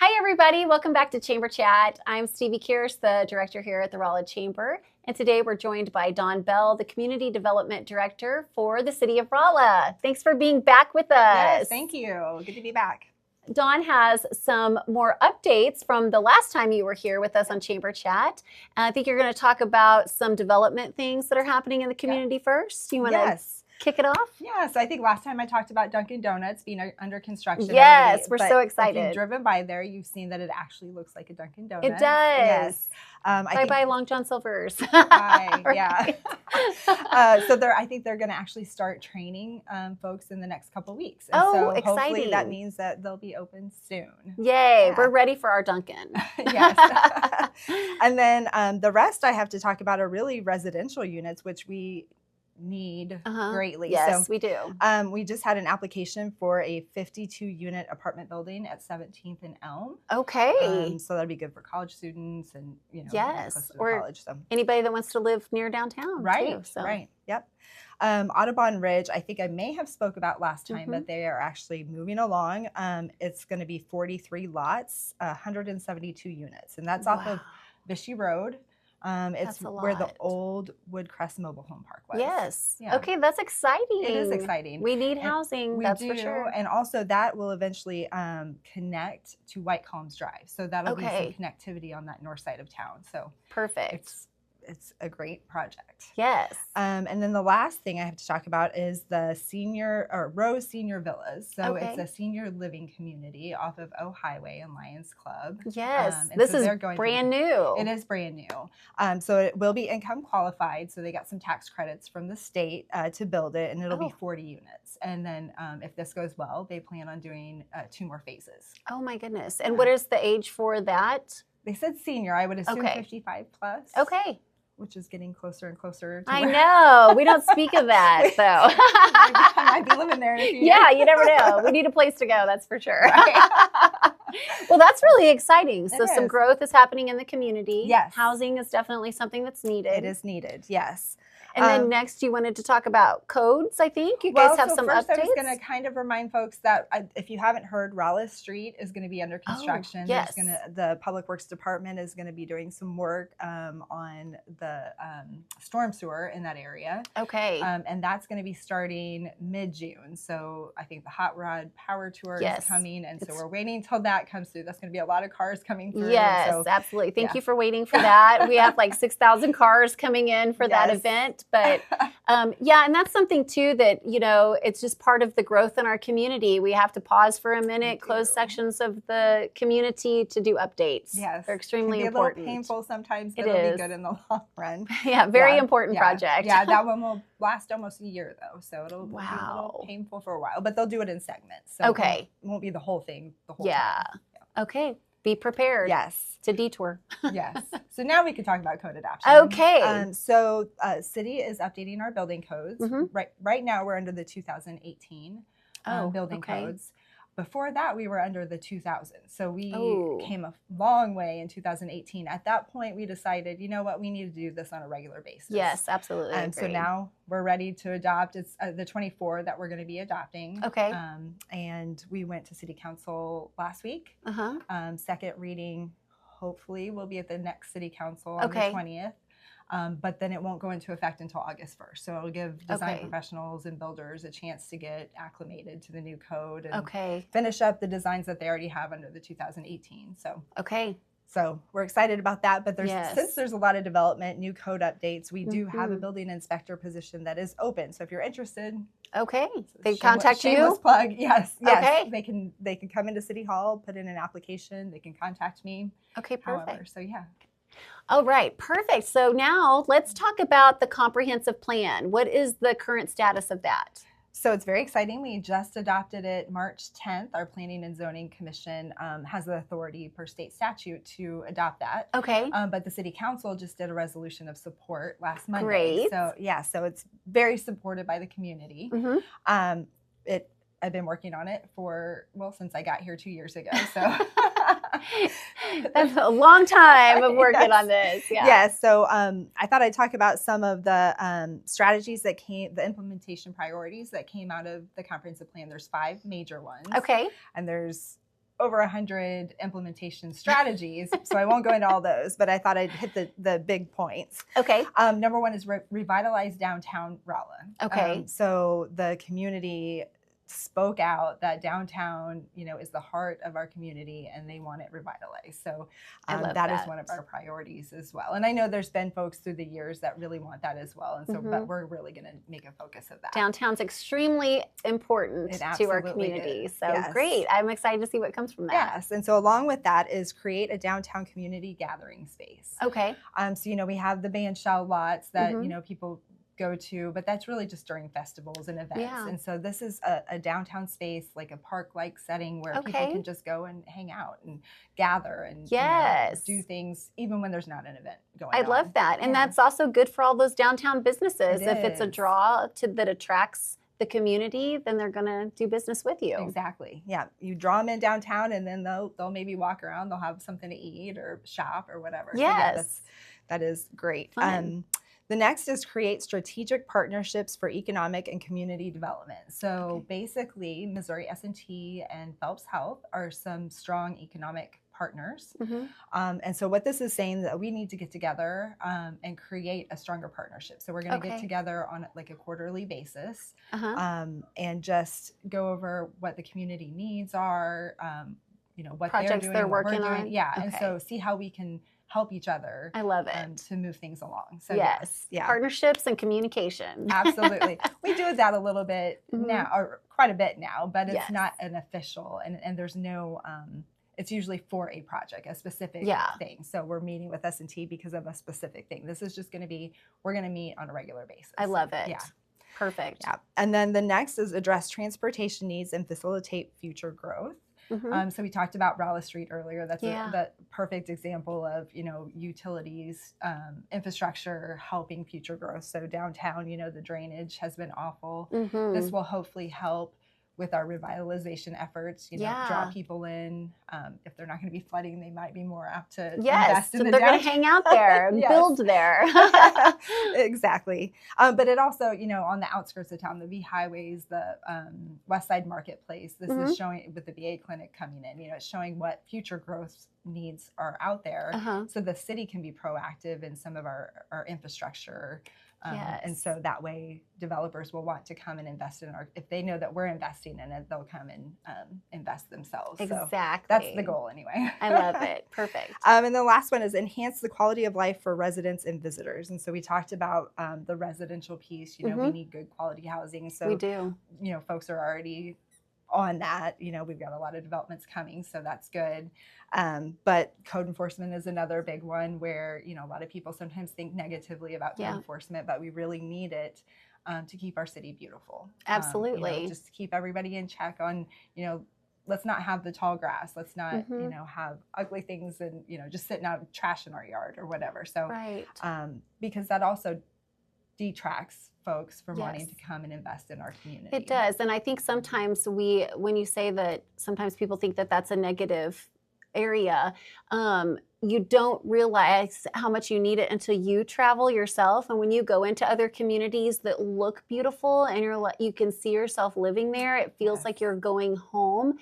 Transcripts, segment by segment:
Hi, everybody. Welcome back to Chamber Chat. I'm Stevie Kears, the director here at the Rolla Chamber. And today we're joined by Dawn Bell, the Community Development Director for the City of Rolla. Thanks for being back with us. Yes, thank you. Good to be back. Dawn has some more updates from the last time you were here with us on Chamber Chat. I think you're going to talk about some development things that are happening in the community first. You want to kick it off? Yes, I think last time I talked about Dunkin' Donuts being under construction. Yes, we're so excited. If you've driven by there, you've seen that it actually looks like a Dunkin' Donuts. It does. Yes. Bye-bye Long John Silver's. Bye, yeah. So I think they're going to actually start training folks in the next couple weeks. And so exciting. Hopefully that means that they'll be open soon. Yay, yeah. We're ready for our Dunkin'. Yes. And then the rest I have to talk about are really residential units, which we need greatly. Yes, we do. We just had an application for a 52-unit apartment building at 17th and Elm. Okay. So that'd be good for college students and, yes, close to or college. So. Anybody that wants to live near downtown. Right, too, so. Right, yep. Audubon Ridge, I think I may have spoke about last time, but they are actually moving along. It's going to be 43 lots, 172 units, and that's off of Vichy Road. It's where the old Woodcrest Mobile Home Park was. Yes. Yeah. Okay, that's exciting. It is exciting. We need housing, that's for sure. And also that will eventually connect to White Columns Drive. So that'll be some connectivity on that north side of town. So perfect. It's a great project. Yes. And then the last thing I have to talk about is the Rose Senior Villas. So it's a senior living community off of O Highway and Lions Club. Yes. This is brand new. It is brand new. So it will be income qualified. So they got some tax credits from the state to build it, and it'll be 40 units. And then if this goes well, they plan on doing 2 more phases. Oh my goodness. And what is the age for that? They said senior. I would assume 55 plus. Okay. Which is getting closer and closer to I know. We don't speak of that, so. I might be living there in a few years. Yeah, you never know. We need a place to go, that's for sure. Right. Well, that's really exciting. So some growth is happening in the community. Yes. Housing is definitely something that's needed. It is needed, yes. And then next you wanted to talk about codes, I think. You guys have some updates. I was going to kind of remind folks that if you haven't heard, Rolla Street is going to be under construction. Yes. The Public Works Department is going to be doing some work on the storm sewer in that area. Okay. And that's going to be starting mid-June. So I think the Hot Rod Power Tour is coming. And so we're waiting until that comes through. That's going to be a lot of cars coming through. Yes, absolutely. Thank you for waiting for that. We have like 6,000 cars coming in for that event. But yeah, and that's something too that, it's just part of the growth in our community. We have to pause for a minute, close sections of the community to do updates. Yes. They're extremely important. It can be a little painful sometimes, but it'll be good in the long run. Yeah, very important project. Yeah, that one will last almost a year though. So it'll be a little painful for a while, but they'll do it in segments. So it won't be the whole thing the whole time. Yeah. Okay. Be prepared. Yes. To detour. Yes. So now we can talk about code adoption. Okay. So City is updating our building codes. Right now we're under the 2018 building codes. Before that, we were under the 2000s. So we came a long way in 2018. At that point, we decided, you know what, we need to do this on a regular basis. Yes, absolutely. And so now we're ready to adopt. It's the 24 that we're going to be adopting. Okay. And we went to City Council last week. Second reading, hopefully, will be at the next City Council on the 20th. But then it won't go into effect until August 1st. So it'll give design professionals and builders a chance to get acclimated to the new code and finish up the designs that they already have under the 2018. So we're excited about that. But since there's a lot of development, new code updates, we do have a building inspector position that is open. So if you're interested, they contact you. Shameless plug. Yes. They can come into City Hall, put in an application. They can contact me. Okay, perfect. However, so yeah. All right, perfect. So now let's talk about the comprehensive plan. What is the current status of that? So it's very exciting. We just adopted it March 10th. Our Planning and Zoning Commission has the authority per state statute to adopt that. Okay. But the City Council just did a resolution of support last Monday. Great. So yeah, so it's very supported by the community. I've been working on it since I got here 2 years ago. So that's a long time of working on this. Yeah. Yes. So I thought I'd talk about some of the strategies the implementation priorities that came out of the comprehensive plan. There's 5 major ones. Okay. And there's over 100 implementation strategies, so I won't go into all those, but I thought I'd hit the big points. Okay. Number one is revitalize downtown Rolla. Okay. So the community spoke out that downtown, is the heart of our community and they want it revitalized. So that is one of our priorities as well. And I know there's been folks through the years that really want that as well. And so, but we're really going to make a focus of that. Downtown's extremely important to our community. So great. I'm excited to see what comes from that. Yes. And so along with that is create a downtown community gathering space. Okay. So, we have the bandshell lots that, people go to, but that's really just during festivals and events. Yeah. And so this is a downtown space, like a park-like setting where people can just go and hang out and gather and do things even when there's not an event going on. I love that. And that's also good for all those downtown businesses. If it's a draw that attracts the community, then they're going to do business with you. Exactly. Yeah. You draw them in downtown and then they'll maybe walk around, they'll have something to eat or shop or whatever. Yes. So that is great. The next is create strategic partnerships for economic and community development. So basically, Missouri S&T and Phelps Health are some strong economic partners. And so what this is saying that we need to get together and create a stronger partnership. So we're going to get together on like a quarterly basis and just go over what the community needs are, what projects they're working on. Yeah. And so see how we can help each other. I love it. To move things along. So yes. Partnerships and communication. Absolutely. We do that a little bit now, or quite a bit now, but it's not an official and there's no, it's usually for a project, a specific thing. So we're meeting with S&T because of a specific thing. This is just going to be, we're going to meet on a regular basis. I love it. Yeah. Perfect. Yeah. And then the next is address transportation needs and facilitate future growth. So we talked about Rolla Street earlier. That's the perfect example of, utilities, infrastructure helping future growth. So downtown, the drainage has been awful. This will hopefully help with our revitalization efforts, draw people in. If they're not going to be flooding, they might be more apt to invest in the they're going to hang out there and build there. Exactly. But it also, on the outskirts of town, the V highways, the West Side Marketplace, this is showing with the VA clinic coming in, it's showing what future growth needs are out there. So the city can be proactive in some of our infrastructure. And so that way developers will want to come and invest in if they know that we're investing in it, they'll come and invest themselves. Exactly. So that's the goal anyway. I love it. Perfect. And the last one is enhance the quality of life for residents and visitors. And so we talked about the residential piece, we need good quality housing. So we do. Folks are already on that. We've got a lot of developments coming, so that's good. But code enforcement is another big one where, a lot of people sometimes think negatively about code enforcement, but we really need it to keep our city beautiful. Absolutely. Just to keep everybody in check on, let's not have the tall grass. Let's not, have ugly things and, just sitting out trash in our yard or whatever. So, because that also detracts folks from wanting to come and invest in our community. It does. And I think sometimes when you say that, sometimes people think that that's a negative area, you don't realize how much you need it until you travel yourself. And when you go into other communities that look beautiful and you can see yourself living there, it feels like you're going home.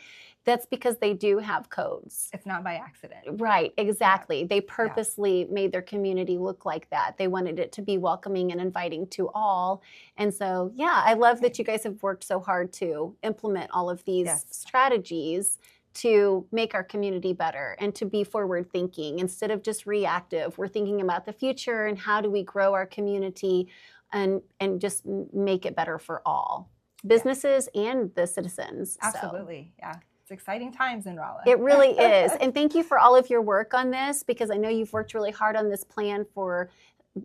That's because they do have codes. It's not by accident. Right, exactly. They purposely made their community look like that. They wanted it to be welcoming and inviting to all. And so, I love that you guys have worked so hard to implement all of these strategies to make our community better and to be forward thinking instead of just reactive. We're thinking about the future and how do we grow our community and just make it better for all, businesses and the citizens. Absolutely, It's exciting times in Rolla. It really is. And thank you for all of your work on this, because I know you've worked really hard on this plan for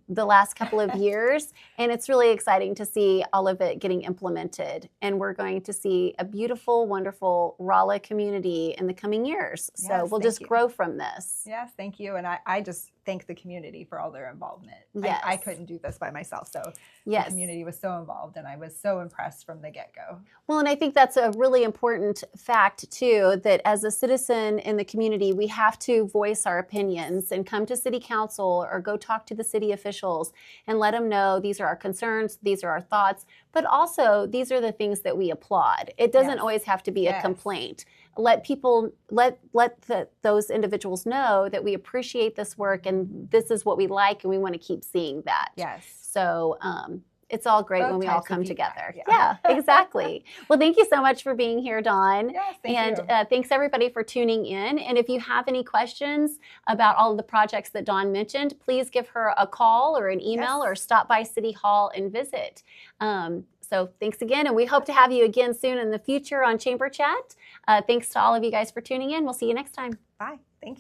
the last couple of years, and it's really exciting to see all of it getting implemented. And we're going to see a beautiful, wonderful Rolla community in the coming years. So we'll just grow from this. Yes, thank you. And I just thank the community for all their involvement. I couldn't do this by myself. So the community was so involved, and I was so impressed from the get-go. Well, and I think that's a really important fact, too, that as a citizen in the community, we have to voice our opinions and come to city council or go talk to the city officials and let them know these are our concerns, these are our thoughts, but also these are the things that we applaud. It doesn't always have to be a complaint. let people, those individuals know that we appreciate this work and this is what we like and we want to keep seeing that. Yes. So it's all great when we all come together. Yeah, exactly. Well, thank you so much for being here, Dawn. Yes, thank you. Thanks everybody for tuning in. And if you have any questions about all of the projects that Dawn mentioned, please give her a call or an email or stop by City Hall and visit. So thanks again, and we hope to have you again soon in the future on Chamber Chat. Thanks to all of you guys for tuning in. We'll see you next time. Bye.